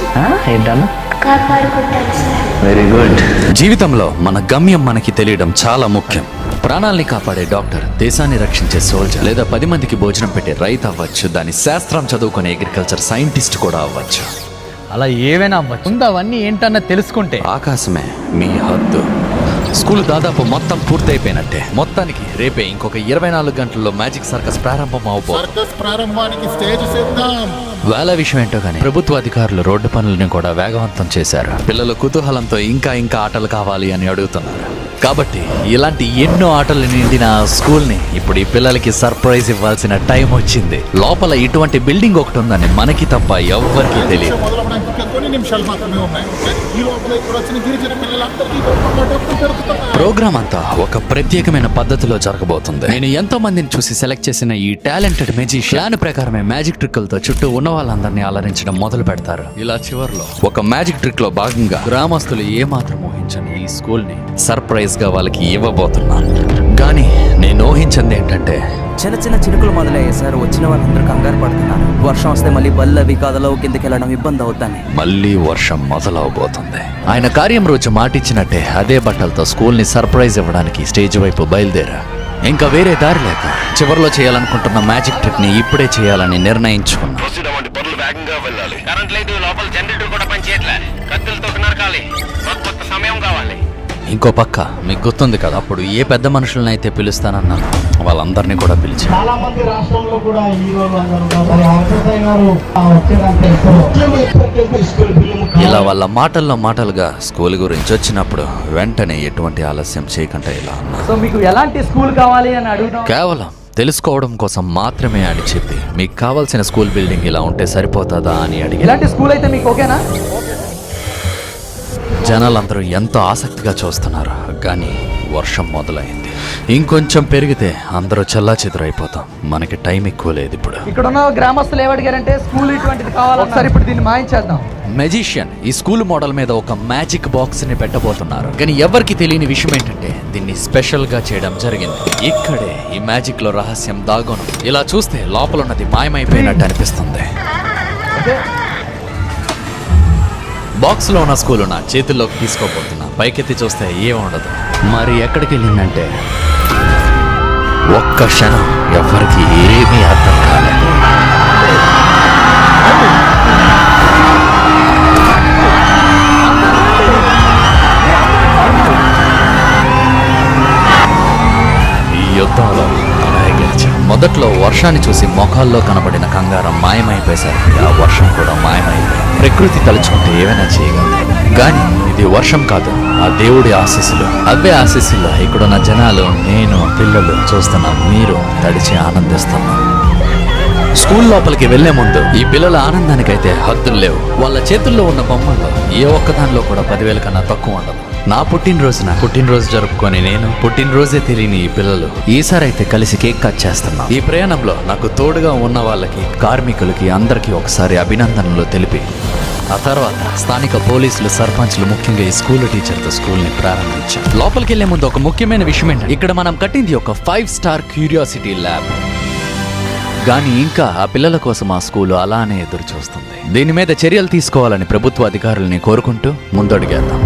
ఏంటన్నా? కాపాడుకుంటారు సార్. Very good. జీవితంలో మన గమ్యం మనకి తెలియడం చాలా ముఖ్యం. ప్రాణాల్ని కాపాడే డాక్టర్, దేశాన్ని రక్షించే సోల్జర్, లేదా 10 మందికి భోజనం పెట్టే రైతు అవ్వచ్చు. దాని శాస్త్రం చదువుకునే అగ్రికల్చర్ సైంటిస్ట్ కూడా అవ్వచ్చు. అలా ఏవైనా అవ్వచ్చు. ముందు అవన్నీ ఏంటన్నా తెలుసుకుంటే ఆకాశమే మీ హద్దు. స్కూల్ దాదాపు మొత్తం పూర్తయిపోయినట్టే. మొత్తానికి రేపే ఇంకొక 24 గంటల్లో మ్యాజిక్ సర్కస్ ప్రారంభం అవబోతుంది. సర్కస్ ప్రారంభానికి స్టేజ్ సిద్ధం. వేళ విషయం ఏంటో కానీ ప్రభుత్వ అధికారులు రోడ్డు పనులను కూడా వేగవంతం చేశారు. పిల్లలు కుతూహలంతో ఇంకా ఇంకా ఆటలు కావాలి అని అడుగుతున్నారు. కాబట్టి ఇలాంటి ఎన్నో ఆటలు నిండిన స్కూల్ని ఇప్పుడు ఈ పిల్లలకి సర్ప్రైజ్ ఇవ్వాల్సిన టైం వచ్చింది. లోపల ఇటువంటి బిల్డింగ్ ఒకటి ఉందని మనకి తప్ప ఎవ్వరికీ తెలియదు. ఇంకా కొన్ని నిమిషాలు మాత్రమే ఉన్నాయి. కానీ ఈ లోపల ఇప్పుడు వచ్చిన గిరిజన పిల్లలందరికీ గొప్పగా డబ్బులు పెరుగుతున్నారు. ప్రోగ్రామ్ అంతా ఒక ప్రత్యేకమైన పద్ధతిలో జరగబోతుంది. నేను ఎంతో మందిని చూసి సెలెక్ట్ చేసిన ఈ టాలెంటెడ్ మెజిషియన్ ప్రకారమే మ్యాజిక్ ట్రిక్కులతో చుట్టూ ఉన్న వాళ్ళందరినీ అలరించడం మొదలు పెడతారు. ఇలా చివర్లో ఒక మ్యాజిక్ ట్రిక్ లో భాగంగా గ్రామస్తులు ఏమాత్రం ఊహించని ఈ స్కూల్ ని సర్ప్రైజ్ గా వాళ్ళకి ఇవ్వబోతున్నాను. కానీ నేను ఊహించింది ఏంటంటే చిన్న చిన్న చినుకులు మొదలయ్యాయి సార్. వచ్చిన వాళ్ళందరూ కంగారు పడుతున్నారు. వర్షం వస్తే మళ్ళీ బల్లవి కాదలో కిందకి వెళ్ళడం ఇబ్బంది అవుతాను. మళ్ళీ వర్షం మొదలవబోతుంది. ఆయన కార్యం రోజు మాటిచ్చినట్టే అదే బట్టలతో స్కూల్ ని సర్ప్రైజ్ ఇవ్వడానికి స్టేజ్ వైపు బయలుదేరా. ఇంకా వేరే దారి లేక చివర్లో చేయాలనుకుంటున్న మ్యాజిక్ ట్రిక్ ని ఇప్పుడే చేయాలని నిర్ణయించుకున్నా. కరెంట్ లేదు, లోపల జనరేటర్ కూడా పనిచేయట్లే. కత్తులతో నరకాలి, కొత్త సమయం కావాలి. ఇంకో పక్క మీకు గుర్తుంది కదా, అప్పుడు ఏ పెద్ద మనుషులను అయితే పిలుస్తానన్నాను వాళ్ళందరినీ కూడా పిలిచి చాలా మంది రాష్ట్రంలో కూడా హీరోలు అందరూ ఇలా వాళ్ళ మాటల్లో మాటలుగా స్కూల్ గురించి వచ్చినప్పుడు వెంటనే ఎటువంటి ఆలస్యం చేయకుండా ఇలా అన్నా. సో మీకు ఎలాంటి స్కూల్ కావాలి అని అడుగుతాం. కేవలం తెలుసుకోవడం కోసం మాత్రమే అని చెప్పి మీకు కావాల్సిన స్కూల్ బిల్డింగ్ ఇలా ఉంటే సరిపోతుందా అని అడిగి ఇలాంటి స్కూల్ అయితే మీకు ఓకేనా? జనాలందరూ ఎంతో ఆసక్తిగా చూస్తున్నారు. కానీ వర్షం మొదలైంది. ఇంకొంచెం పెరిగితే అందరూ చల్లా చెదురైపోతాం. మనకి టైం ఎక్కువ లేదు. ఇప్పుడు ఇక్కడ ఉన్న గ్రామస్తులు ఏమడిగారంటే స్కూల్ ఇటువంటిది కావాలి. ఒకసారి ఇప్పుడు దీన్ని మాయించేద్దాం. మెజిషియన్ ఈ స్కూల్ మోడల్ మీద ఒక మ్యాజిక్ బాక్స్ ని పెట్టబోతున్నారు. కానీ ఎవరికి తెలియని విషయం ఏంటంటే దీన్ని స్పెషల్ గా చేయడం జరిగింది. ఇక్కడే ఈ మ్యాజిక్ లో రహస్యం దాగోను. ఇలా చూస్తే లోపల ఉన్నది మాయమైపోయినట్టు అనిపిస్తుంది. బాక్స్ లో ఉన్న స్కూల్ నా చేతుల్లోకి తీసుకోబోతున్నా. పైకెత్తి చూస్తే ఏముండదు. మరి ఎక్కడికి వెళ్ళిందంటే ఒక్క క్షణం ఎవరికి ఏమీ అర్థం కాలేదు. ఈ యుద్ధంలో మొదట్లో వర్షాన్ని చూసి మొఖాల్లో కనబడిన కంగారం మాయమైపోయేసరికి ఆ వర్షం కూడా మాయమైపోయింది. ప్రకృతి తలుచుకుంటే ఏమైనా చేయగలదు. కానీ ఇది వర్షం కాదు, ఆ దేవుడి ఆశీస్సులు. అవే ఆశీస్సుల్లో ఇక్కడున్న జనాలు, నేను, పిల్లలు చూస్తున్నాం. మీరు తడిచి ఆనందిస్తున్నాం. స్కూల్ లోపలికి వెళ్లే ముందు ఈ పిల్లల ఆనందానికైతే హద్దులు లేవు. వాళ్ళ చేతుల్లో ఉన్న బొమ్మల్లో ఏ ఒక్కదానిలో కూడా 10,000 కన్నా తక్కువ ఉండదు. నా పుట్టినరోజు జరుపుకొని నేను పుట్టినరోజే తెలియని ఈ పిల్లలు ఈసారైతే కలిసి కేక్ కట్ చేస్తున్నాం. ఈ ప్రయాణంలో నాకు తోడుగా ఉన్న వాళ్ళకి, కార్మికులకి అందరికీ ఒకసారి అభినందనలు తెలిపి ఆ తర్వాత స్థానిక పోలీసులు, సర్పంచ్లు, ముఖ్యంగా ఈ స్కూల్ టీచర్తో స్కూల్ ని ప్రారంభించాం. లోపలికి వెళ్లే ముందు ఒక ముఖ్యమైన విషయం ఏంటంటే ఇక్కడ మనం కట్టింది ఒక 5-star క్యూరియాసిటీ ల్యాబ్. కానీ ఇంకా ఆ పిల్లల కోసం ఆ స్కూలు అలానే ఎదురు చూస్తుంది. దీని మీద చర్యలు తీసుకోవాలని ప్రభుత్వ అధికారుల్ని కోరుకుంటూ ముందడుగేద్దాం.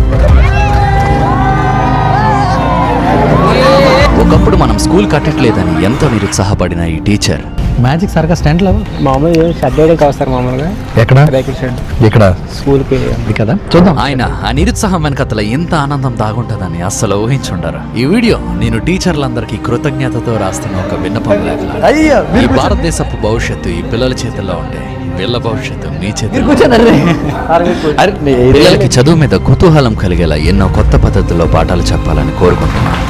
ఒకప్పుడు మనం స్కూల్ కట్టట్లేదని ఎంతో నిరుత్సాహపడిన ఈ టీచర్ మ్యాజిక్ సరిగా స్టెంట్ లేవు. మామూలుగా షెడ్ వేయడానికి వస్తారు మామూలుగా. ఎక్కడ? రేకుల షెడ్. ఇక్కడ స్కూల్కి కదా, చూద్దాం. ఆయన ఆ నిరుత్సాహం వెనకతల ఎంత ఆనందం దాగుంటుందని అస్సలు ఊహించుండరు. ఈ వీడియో నేను టీచర్లందరికీ కృతజ్ఞతతో రాస్తున్న ఒక విన్నపం లేఖ. ఈ భారతదేశపు భవిష్యత్తు ఈ పిల్లల చేతుల్లో ఉంటే వీళ్ళ భవిష్యత్తు మీ చేతుల్లో. పిల్లలకి చదువు మీద కుతూహలం కలిగేలా ఎన్నో కొత్త పద్ధతుల్లో పాఠాలు చెప్పాలని కోరుకుంటున్నాను.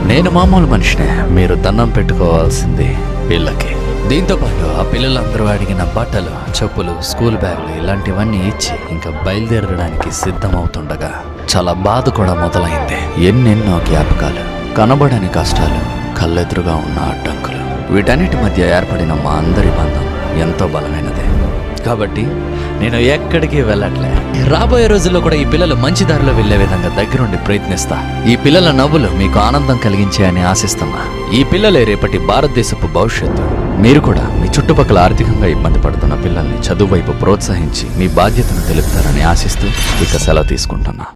నేను మామూలు మనిషినే. మీరు దండం పెట్టుకోవాల్సింది వీళ్ళకి. దీంతో పాటు ఆ పిల్లలందరూ అడిగిన బట్టలు, చెప్పులు, స్కూల్ బ్యాగులు ఇలాంటివన్నీ ఇచ్చి ఇంకా బయలుదేరడానికి సిద్ధమవుతుండగా చాలా బాధ కూడా మొదలైంది. ఎన్నెన్నో జ్ఞాపకాలు, కనబడని కష్టాలు, కళ్ళెదురుగా ఉన్న అడ్డంకులు, వీటన్నిటి మధ్య ఏర్పడిన మా అందరి బంధం ఎంతో బలమైనదే. కాబట్టి నేను ఎక్కడికి వెళ్ళట్లే. రాబోయే రోజుల్లో కూడా ఈ పిల్లలు మంచి దారిలో వెళ్లే విధంగా దగ్గరుండి ప్రయత్నిస్తా. ఈ పిల్లల నవ్వులు మీకు ఆనందం కలిగించాయని ఆశిస్తున్నా. ఈ పిల్లలే రేపటి భారతదేశపు భవిష్యత్తు. మీరు కూడా మీ చుట్టుపక్కల ఆర్థికంగా ఇబ్బంది పడుతున్న పిల్లల్ని చదువు వైపు ప్రోత్సహించి మీ బాధ్యతను తెలుపుతారని ఆశిస్తూ ఇక సెలవు తీసుకుంటున్నా.